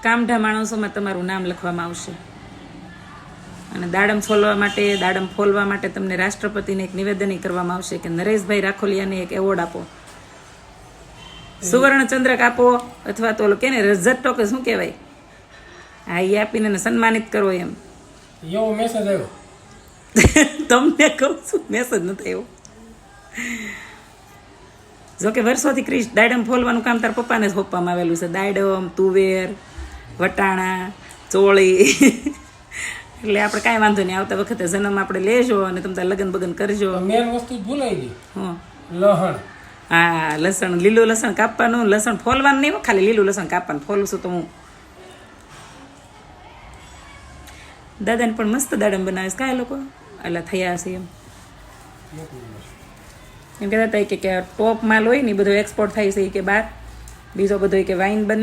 કામઢા માણસોમાં તમારું નામ લખવામાં આવશે. અને દાડમ ફોલવા માટે તમને રાષ્ટ્રપતિને એક નિવેદન કરવામાં આવશે કે નરેશભાઈ રાખોલિયાને એક એવોર્ડ આપો, સુવર્ણચંદ્રક આપો, અથવા તો કે ને રજત કે શું કહેવાય, હા એ આપીને સન્માનિત કરો એમ. એવો મેસેજ આવ્યો તમને કહું છું, મેસેજ નથી આવ્યો. જોકે વર્ષોથી ક્રિશ દાડમ ફોલવાનું કામ તાર પપ્પાને જ સોંપવામાં આવેલું છે. દાડમ, તુવેર, વટાણા, ચોળી એટલે આપણે કાંઈ વાંધો નહીં. આવતા વખતે જન્મ આપણે લેજો અને તમે લગ્ન બગન કરજો. મેન વસ્તુ ભૂલાઈ ગઈ, હા લહણ. હા, લસણ, લીલું લસણ કાપવાનું, લસણ ફોલવાનું નહીં, ખાલી લીલું લસણ કાપવાનું. ફોલું છું તો હું દાદાને પણ મસ્ત દાડમ બનાવીશ. કાંઈ લોકો એટલે થયા હશે એમ કહેતા હતા કે ટોપ માલ હોય ને બધો એક્સપોર્ટ થાય છે કે બહાર, બીજો બધો કે વાઇન બને.